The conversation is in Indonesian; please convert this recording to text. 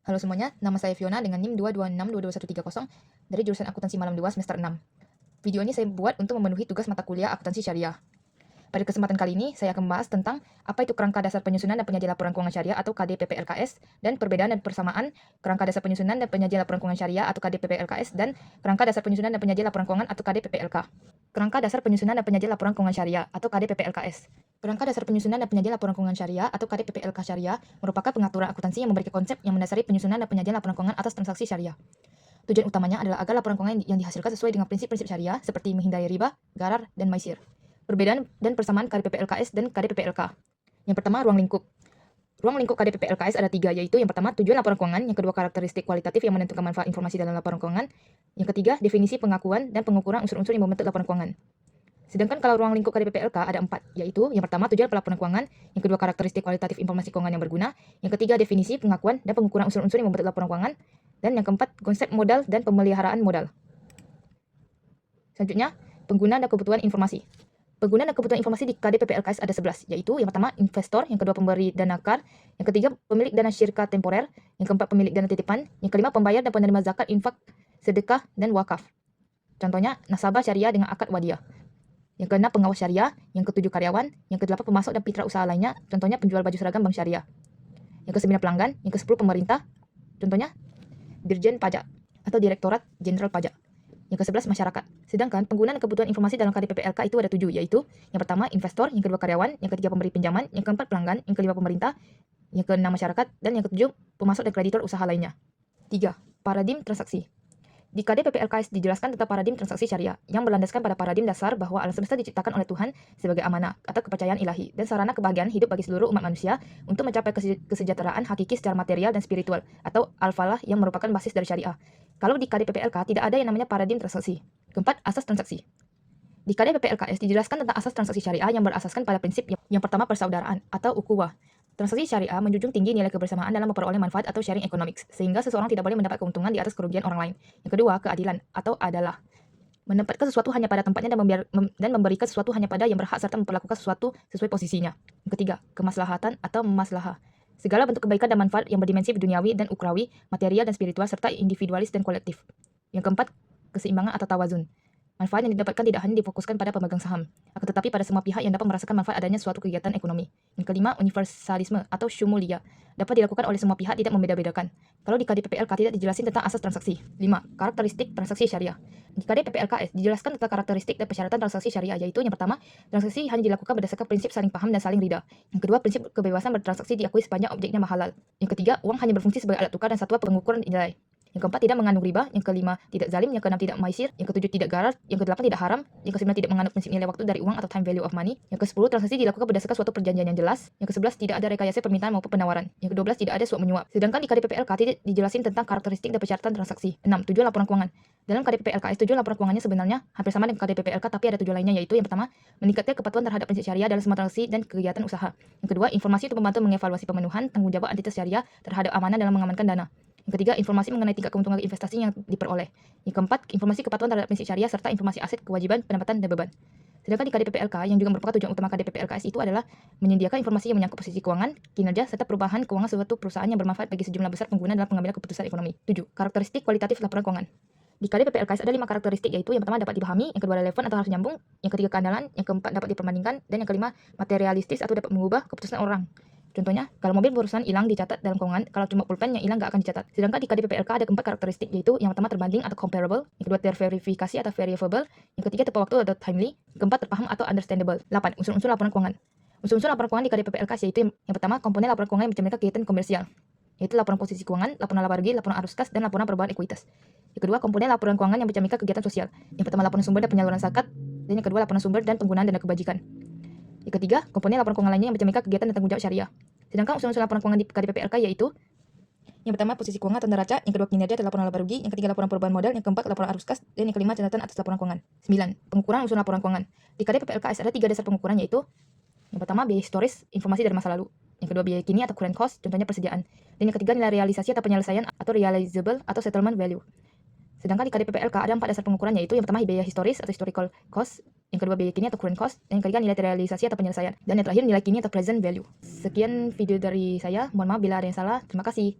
Halo semuanya, nama saya Fiona dengan NIM 226222130 dari jurusan Akuntansi Malam 2 semester 6. Video ini saya buat untuk memenuhi tugas mata kuliah Akuntansi Syariah. Pada kesempatan kali ini, saya akan membahas tentang apa itu Kerangka Dasar Penyusunan dan Penyajian Laporan Keuangan Syariah atau KDPPLKS, dan perbedaan dan persamaan Kerangka Dasar Penyusunan dan Penyajian Laporan Keuangan Syariah atau KDPPLKS dan Kerangka Dasar Penyusunan dan Penyajian Laporan Keuangan atau KDPPLK. Kerangka Dasar Penyusunan dan Penyajian Laporan Keuangan Syariah atau KDPPLKS. Kerangka Dasar Penyusunan dan Penyajian Laporan Keuangan Syariah atau KDPPLK Syariah merupakan pengaturan akuntansi yang memberikan konsep yang mendasari penyusunan dan penyajian laporan keuangan atas transaksi syariah. Tujuan utamanya adalah agar laporan keuangan yang dihasilkan sesuai dengan prinsip-prinsip syariah seperti menghindari riba, gharar, dan maisir. Perbedaan dan persamaan KDPPLKS dan KDPPLK. Yang pertama, ruang lingkup. Ruang lingkup KDPPLKS ada 3, yaitu yang pertama, tujuan laporan keuangan, yang kedua, karakteristik kualitatif yang menentukan manfaat informasi dalam laporan keuangan, yang ketiga, definisi pengakuan dan pengukuran unsur-unsur yang membentuk laporan keuangan. Sedangkan kalau ruang lingkup KDPPLK ada 4, yaitu yang pertama, tujuan pelaporan keuangan, yang kedua, karakteristik kualitatif informasi keuangan yang berguna, yang ketiga, definisi, pengakuan, dan pengukuran unsur-unsur yang membentuk laporan keuangan, dan yang keempat, konsep modal dan pemeliharaan modal. Selanjutnya, penggunaan dan kebutuhan informasi. Penggunaan dan kebutuhan informasi di KDPPLKS ada 11, yaitu yang pertama, investor, yang kedua, pemberi dana KAR, yang ketiga, pemilik dana syirka temporer, yang keempat, pemilik dana titipan, yang kelima, pembayar dan penerima zakat, infak, sedekah, dan wakaf. Contohnya, nasabah syariah dengan akad wadiah. Yang keenam, pengawas syariah, yang ketujuh, karyawan, yang kedelapan, pemasok dan mitra usaha lainnya, contohnya penjual baju seragam bank syariah. Yang kesembilan, pelanggan, yang kesepuluh, pemerintah, contohnya Dirjen Pajak atau Direktorat Jenderal Pajak. Yang ke-11, masyarakat. Sedangkan penggunaan kebutuhan informasi dalam KDPPLK itu ada 7, yaitu yang pertama, investor, yang kedua, karyawan, yang ketiga, pemberi pinjaman, yang keempat, pelanggan, yang kelima, pemerintah, yang keenam, masyarakat, dan yang ketujuh, pemasok dan kreditor usaha lainnya. 3. Paradigma transaksi. Di KDPPLKS dijelaskan tentang paradigma transaksi syariah yang berlandaskan pada paradigma dasar bahwa alam semesta diciptakan oleh Tuhan sebagai amanah atau kepercayaan ilahi dan sarana kebahagiaan hidup bagi seluruh umat manusia untuk mencapai kesejahteraan hakiki secara material dan spiritual atau al-falah yang merupakan basis dari syariah. Kalau di KDPPLK tidak ada yang namanya paradigma transaksi. Keempat, asas transaksi. Di KDPPLKS dijelaskan tentang asas transaksi syariah yang berasaskan pada prinsip yang pertama, persaudaraan atau ukhuwah. Transaksi syariah menjunjung tinggi nilai kebersamaan dalam memperoleh manfaat atau sharing economics, sehingga seseorang tidak boleh mendapat keuntungan di atas kerugian orang lain. Yang kedua, keadilan atau adalah. Menempatkan sesuatu hanya pada tempatnya dan memberikan sesuatu hanya pada yang berhak serta memperlakukan sesuatu sesuai posisinya. Yang ketiga, kemaslahatan atau maslahah. Segala bentuk kebaikan dan manfaat yang berdimensi duniawi dan ukrawi, material dan spiritual, serta individualis dan kolektif. Yang keempat, keseimbangan atau tawazun. Manfaat yang didapatkan tidak hanya difokuskan pada pemegang saham, akan tetapi pada semua pihak yang dapat merasakan manfaat adanya suatu kegiatan ekonomi. Yang kelima, universalisme atau syumuliyah. Dapat dilakukan oleh semua pihak, tidak membeda-bedakan. Kalau di KDPPLK tidak dijelasin tentang asas transaksi. 5. Karakteristik transaksi syariah. Di KDPPLKS dijelaskan tentang karakteristik dan persyaratan transaksi syariah, yaitu yang pertama, transaksi hanya dilakukan berdasarkan prinsip saling paham dan saling ridha. Yang kedua, prinsip kebebasan bertransaksi diakui sepanjang objeknya halal. Yang ketiga, uang hanya berfungsi sebagai alat tukar dan satuan pengukuran nilai. Yang keempat, tidak mengandung riba. Yang kelima, tidak zalim. Yang keenam, tidak maisir. Yang ketujuh, tidak garar. Yang kedelapan, tidak haram. Yang kesembilan, tidak menganut prinsip nilai waktu dari uang atau time value of money. Yang kesepuluh, transaksi dilakukan berdasarkan suatu perjanjian yang jelas. Yang kesebelas, tidak ada rekayasa permintaan maupun penawaran. Yang kedua belas, tidak ada suap menyuap. Sedangkan di KDPPLK tidak dijelasin tentang karakteristik dan persyaratan transaksi. 6. Tujuan laporan keuangan. Dalam KDPPLKS, tujuan laporan keuangannya sebenarnya hampir sama dengan KDPPLK, tapi ada tujuan lainnya, yaitu yang pertama, meningkatkan kepatuhan terhadap prinsip syariah dalam semua transaksi dan kegiatan usaha. Yang kedua, informasi untuk membantu mengevaluasi pemenuhan tanggung jawab entitas syariah terhadap amanah dalam mengamankan dana. Yang ketiga, informasi mengenai tingkat keuntungan investasi yang diperoleh. Yang keempat, informasi kepatuhan terhadap prinsip syariah serta informasi aset, kewajiban, pendapatan, dan beban. Sedangkan di KDPPLK, yang juga merupakan tujuan utama KDPPLKS itu adalah menyediakan informasi yang menyangkut posisi keuangan, kinerja, serta perubahan keuangan suatu perusahaan yang bermanfaat bagi sejumlah besar pengguna dalam pengambilan keputusan ekonomi. 7. Karakteristik kualitatif laporan keuangan. Di KDPPLKS ada 5 karakteristik, yaitu yang pertama, dapat dipahami, yang kedua, relevan atau harus nyambung, yang ketiga, keandalan, yang keempat, dapat diperbandingkan, dan yang kelima, materialistis atau dapat mengubah keputusan orang. Contohnya, kalau mobil perusahaan hilang dicatat dalam keuangan, kalau cuma pulpen yang hilang nggak akan dicatat. Sedangkan di KDPPLK ada 4 karakteristik, yaitu yang pertama, terbanding atau comparable, yang kedua, terverifikasi atau verifiable, yang ketiga, tepat waktu atau timely, yang keempat, terpaham atau understandable. 8. Unsur-unsur laporan keuangan. Unsur-unsur laporan keuangan di KDPPLK yaitu yang pertama, komponen laporan keuangan yang mencerminkan kegiatan komersial, yaitu laporan posisi keuangan, laporan laba rugi, laporan arus kas, dan laporan perubahan ekuitas. Yang kedua, komponen laporan keuangan yang mencerminkan kegiatan sosial. Yang pertama, laporan sumber dan penyaluran zakat, dan yang kedua, laporan sumber dan penggunaan dana kebajikan. Yang ketiga, komponen laporan keuangan lainnya yang mencerminkan kegiatan dan tanggung jawab syariah. Sedangkan unsur-unsur laporan keuangan di KDPPLK yaitu yang pertama, posisi keuangan atau neraca, yang kedua, kinerja atau laporan laba rugi, yang ketiga, laporan perubahan modal, yang keempat, laporan arus kas, dan yang kelima, catatan atas laporan keuangan. 9. Pengukuran unsur laporan keuangan. Di KDPPLKS ada 3 dasar pengukuran, yaitu yang pertama, biaya historis, informasi dari masa lalu. Yang kedua, biaya kini atau current cost, contohnya persediaan. Dan yang ketiga, nilai realisasi atau penyelesaian atau realizable atau settlement value. Sedangkan di KDPPLK ada 4 dasar pengukuran, yaitu yang pertama, biaya historis atau historical cost, yang kedua, biaya kini atau current cost, dan yang ketiga, nilai realisasi atau penyelesaian, dan yang terakhir, nilai kini atau present value. Sekian video dari saya, mohon maaf bila ada yang salah. Terima kasih.